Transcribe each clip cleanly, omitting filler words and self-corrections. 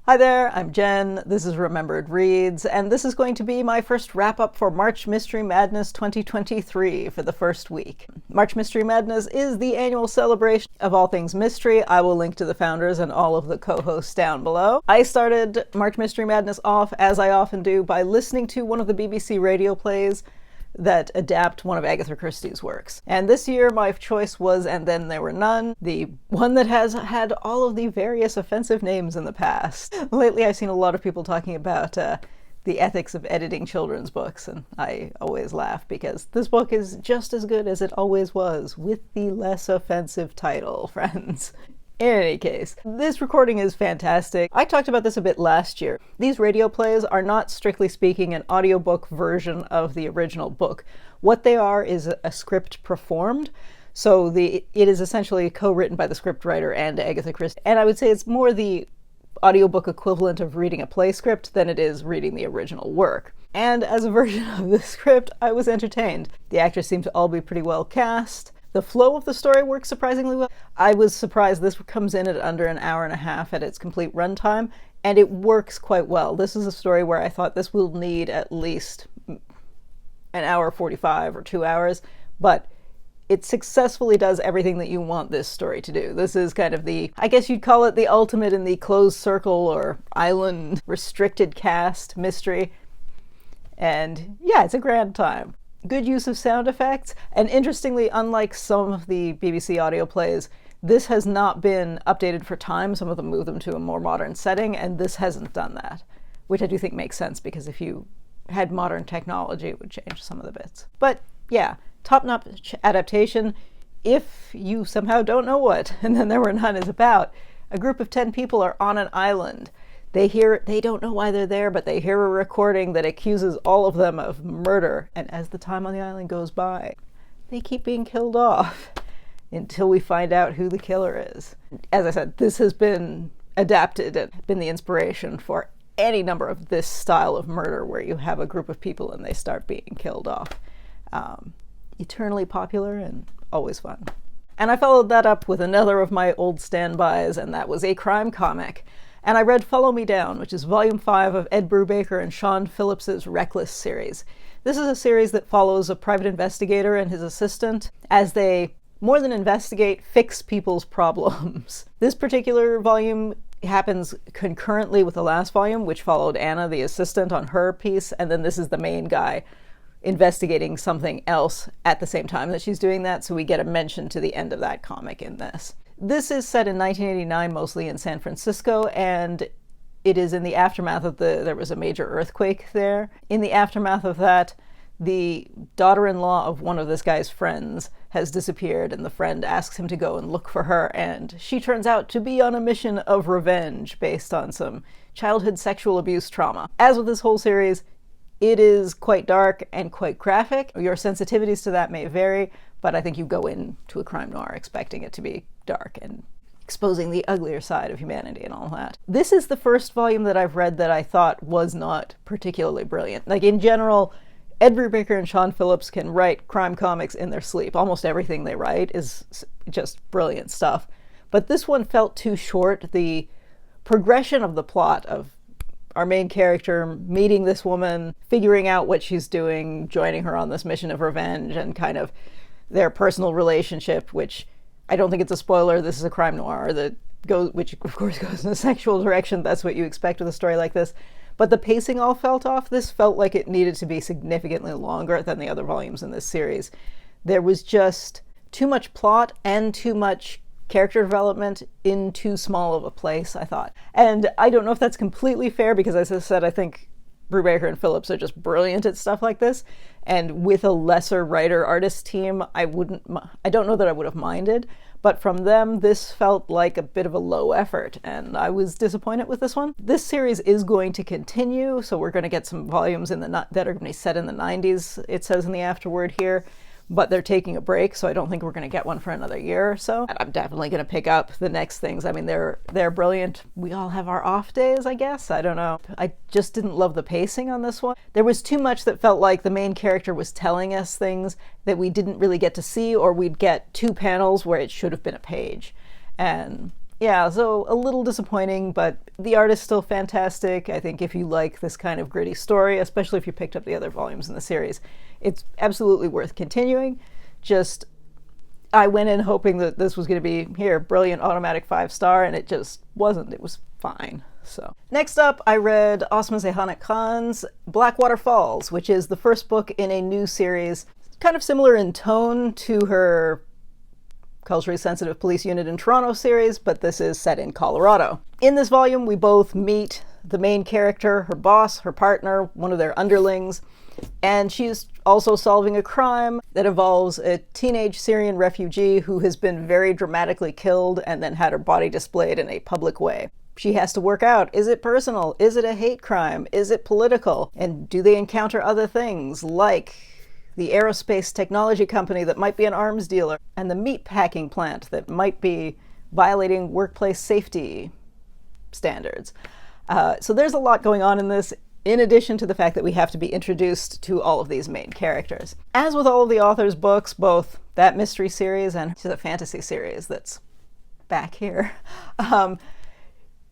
Hi there, I'm Jen, this is Remembered Reads, and this is going to be my first wrap-up for March Mystery Madness 2023 for the first week. March Mystery Madness is the annual celebration of all things mystery. I will link to the founders and all of the co-hosts down below. I started March Mystery Madness off, as I often do, by listening to one of the BBC radio plays that adapt one of Agatha Christie's works. And this year my choice was And Then There Were None, the one that has had all of the various offensive names in the past. Lately I've seen a lot of people talking about the ethics of editing children's books, and I always laugh because this book is just as good as it always was, with the less offensive title, friends. In any case, this recording is fantastic. I talked about this a bit last year. These radio plays are not, strictly speaking, an audiobook version of the original book. What they are is a script performed. So it is essentially co-written by the scriptwriter and Agatha Christie. And I would say it's more the audiobook equivalent of reading a play script than it is reading the original work. And as a version of the script, I was entertained. The actors seem to all be pretty well cast. The flow of the story works surprisingly well. I was surprised this comes in at under an hour and a half at its complete runtime, and it works quite well. This is a story where I thought this will need at least an hour 45 or 2 hours, but it successfully does everything that you want this story to do. This is kind of I guess you'd call it the ultimate in the closed circle or island restricted cast mystery. And yeah, it's a grand time. Good use of sound effects, and interestingly, unlike some of the BBC audio plays, this has not been updated for time. Some of them move them to a more modern setting, and this hasn't done that, which I do think makes sense, because if you had modern technology, it would change some of the bits. But yeah, top-notch adaptation. If you somehow don't know what And Then There Were None is about, a group of 10 people are on an island. They don't know why they're there, but they hear a recording that accuses all of them of murder. And as the time on the island goes by, they keep being killed off until we find out who the killer is. As I said, this has been adapted and been the inspiration for any number of this style of murder where you have a group of people and they start being killed off. Eternally popular and always fun. And I followed that up with another of my old standbys, and that was a crime comic. And I read Follow Me Down, which is Volume 5 of Ed Brubaker and Sean Phillips's Reckless series. This is a series that follows a private investigator and his assistant as they, more than investigate, fix people's problems. This particular volume happens concurrently with the last volume, which followed Anna, the assistant, on her piece, and then this is the main guy investigating something else at the same time that she's doing that, so we get a mention to the end of that comic in this. This is set in 1989, mostly in San Francisco, and it is in the aftermath of there was a major earthquake there. In the aftermath of that, the daughter-in-law of one of this guy's friends has disappeared, and the friend asks him to go and look for her, and she turns out to be on a mission of revenge based on some childhood sexual abuse trauma. As with this whole series, it is quite dark and quite graphic. Your sensitivities to that may vary, but I think you go into a crime noir expecting it to be dark and exposing the uglier side of humanity and all that. This is the first volume that I've read that I thought was not particularly brilliant. Like, in general, Ed Brubaker and Sean Phillips can write crime comics in their sleep. Almost everything they write is just brilliant stuff. But this one felt too short. The progression of the plot of our main character meeting this woman, figuring out what she's doing, joining her on this mission of revenge, and kind of their personal relationship, which I don't think it's a spoiler. This is a crime noir which of course goes in a sexual direction. That's what you expect with a story like this. But the pacing all felt off. This felt like it needed to be significantly longer than the other volumes in this series. There was just too much plot and too much character development in too small of a place, I thought. And I don't know if that's completely fair, because as I said, I think Brubaker and Phillips are just brilliant at stuff like this. And with a lesser writer-artist team, I don't know that I would have minded. But from them, this felt like a bit of a low effort, and I was disappointed with this one. This series is going to continue, so we're going to get some volumes that are going to be set in the 90s, it says in the afterword here. But they're taking a break, so I don't think we're going to get one for another year or so. And I'm definitely going to pick up the next things. I mean, they're brilliant. We all have our off days, I guess. I don't know. I just didn't love the pacing on this one. There was too much that felt like the main character was telling us things that we didn't really get to see, or we'd get 2 panels where it should have been a page. And Yeah, so a little disappointing, but the art is still fantastic. I think if you like this kind of gritty story, especially if you picked up the other volumes in the series, it's absolutely worth continuing. Just, I went in hoping that this was going to be, here, brilliant automatic 5-star, and it just wasn't. It was fine. So next up, I read Ausma Zehanat Khan's Blackwater Falls, which is the first book in a new series, kind of similar in tone to her Culturally Sensitive Police Unit in Toronto series, but this is set in Colorado. In this volume, we both meet the main character, her boss, her partner, one of their underlings, and she's also solving a crime that involves a teenage Syrian refugee who has been very dramatically killed and then had her body displayed in a public way. She has to work out, is it personal? Is it a hate crime? Is it political? And do they encounter other things like the aerospace technology company that might be an arms dealer, and the meat packing plant that might be violating workplace safety standards? So there's a lot going on in this, in addition to the fact that we have to be introduced to all of these main characters. As with all of the author's books, both that mystery series and the fantasy series that's back here,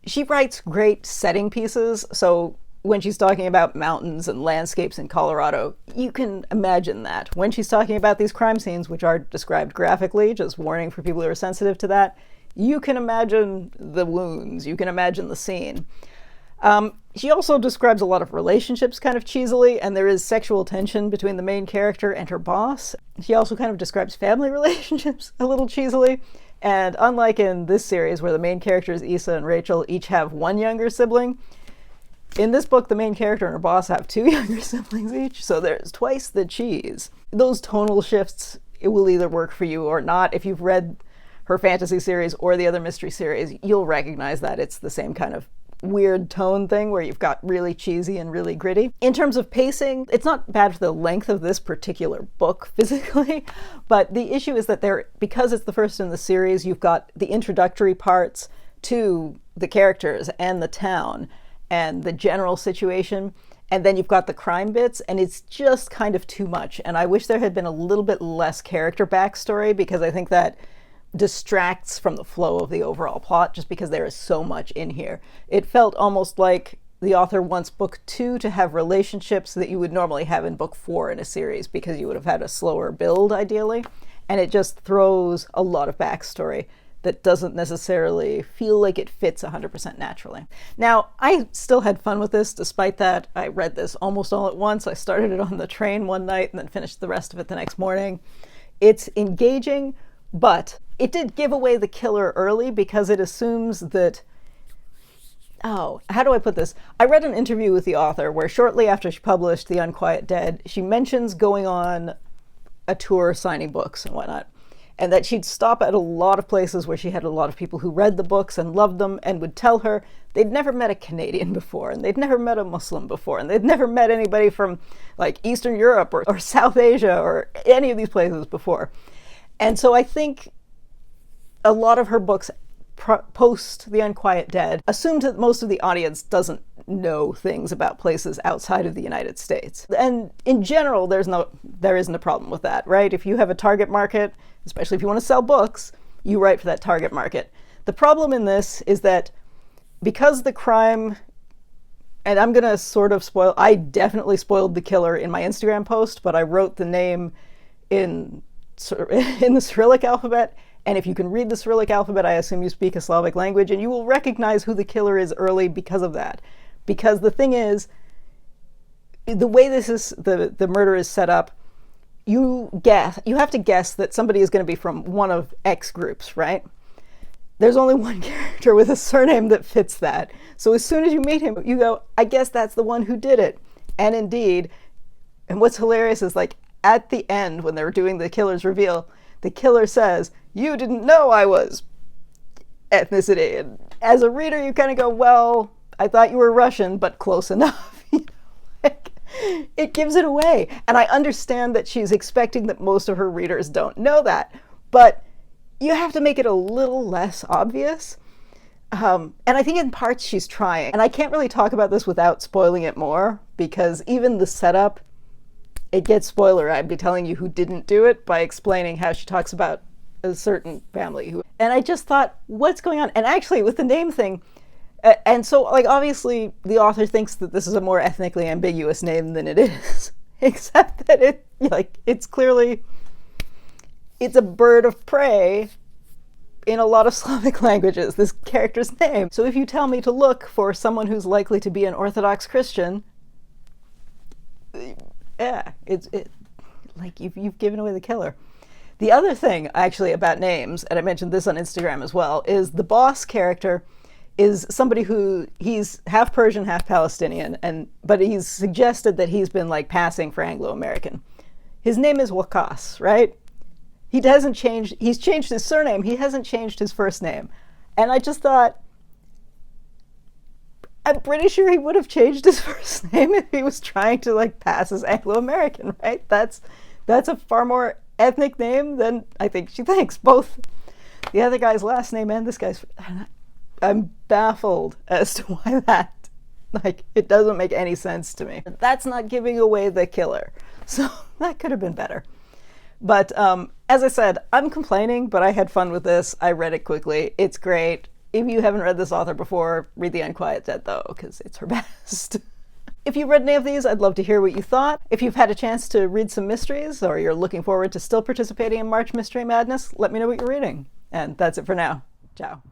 she writes great setting pieces. So when she's talking about mountains and landscapes in Colorado, you can imagine that. When she's talking about these crime scenes, which are described graphically, just warning for people who are sensitive to that, you can imagine the wounds, you can imagine the scene. She also describes a lot of relationships kind of cheesily, and there is sexual tension between the main character and her boss. She also kind of describes family relationships a little cheesily. And unlike in this series, where the main characters, Issa and Rachel, each have one younger sibling, in this book, the main character and her boss have 2 younger siblings each, so there's twice the cheese. Those tonal shifts, it will either work for you or not. If you've read her fantasy series or the other mystery series, you'll recognize that it's the same kind of weird tone thing where you've got really cheesy and really gritty. In terms of pacing, it's not bad for the length of this particular book physically, but the issue is that because it's the first in the series, you've got the introductory parts to the characters and the town and the general situation, and then you've got the crime bits, and it's just kind of too much. And I wish there had been a little bit less character backstory, because I think that distracts from the flow of the overall plot, just because there is so much in here. It felt almost like the author wants book 2 to have relationships that you would normally have in book 4 in a series, because you would have had a slower build, ideally. And it just throws a lot of backstory that doesn't necessarily feel like it fits 100% naturally. Now, I still had fun with this despite that. I read this almost all at once. I started it on the train one night and then finished the rest of it the next morning. It's engaging, but it did give away the killer early, because it assumes that, how do I put this? I read an interview with the author where shortly after she published The Unquiet Dead, she mentions going on a tour signing books and whatnot, and that she'd stop at a lot of places where she had a lot of people who read the books and loved them and would tell her they'd never met a Canadian before, and they'd never met a Muslim before, and they'd never met anybody from like Eastern Europe or South Asia or any of these places before. And so I think a lot of her books post The Unquiet Dead assumed that most of the audience doesn't know things about places outside of the United States. And in general, there isn't a problem with that, right? If you have a target market, especially if you want to sell books, you write for that target market. The problem in this is that because the crime, and I'm going to sort of spoil, I definitely spoiled the killer in my Instagram post, but I wrote the name in the Cyrillic alphabet. And if you can read the Cyrillic alphabet, I assume you speak a Slavic language, and you will recognize who the killer is early because of that. Because the thing is, the way the murder is set up, you have to guess that somebody is going to be from one of X groups, right? There's only one character with a surname that fits that. So as soon as you meet him, you go, I guess that's the one who did it. And indeed, and what's hilarious is, like, at the end, when they're doing the killer's reveal, the killer says, "You didn't know I was ethnicity." And as a reader, you kind of go, well, I thought you were Russian, but close enough. It gives it away. And I understand that she's expecting that most of her readers don't know that, but you have to make it a little less obvious. And I think in parts she's trying. And I can't really talk about this without spoiling it more, because even the setup, it gets spoiler. I'd be telling you who didn't do it by explaining how she talks about a certain family. And I just thought, what's going on? And actually, with the name thing, and so, like, obviously, the author thinks that this is a more ethnically ambiguous name than it is, except that it's clearly, it's a bird of prey in a lot of Slavic languages, this character's name. So if you tell me to look for someone who's likely to be an Orthodox Christian, yeah, like you've given away the killer. The other thing, actually, about names, and I mentioned this on Instagram as well, is the boss character is somebody who, he's half Persian, half Palestinian, but he's suggested that he's been like passing for Anglo-American. His name is Wakas, right? He hasn't changed, he's changed his surname, he hasn't changed his first name. And I just thought, I'm pretty sure he would have changed his first name if he was trying to like pass as Anglo-American, right? That's a far more ethnic name than I think she thinks. Both the other guy's last name and this guy's, I'm baffled as to why that, like, it doesn't make any sense to me. That's not giving away the killer. So that could have been better. But as I said, I'm complaining, but I had fun with this. I read it quickly. It's great. If you haven't read this author before, read The Unquiet Dead, though, because it's her best. If you read any of these, I'd love to hear what you thought. If you've had a chance to read some mysteries, or you're looking forward to still participating in March Mystery Madness, let me know what you're reading. And that's it for now. Ciao.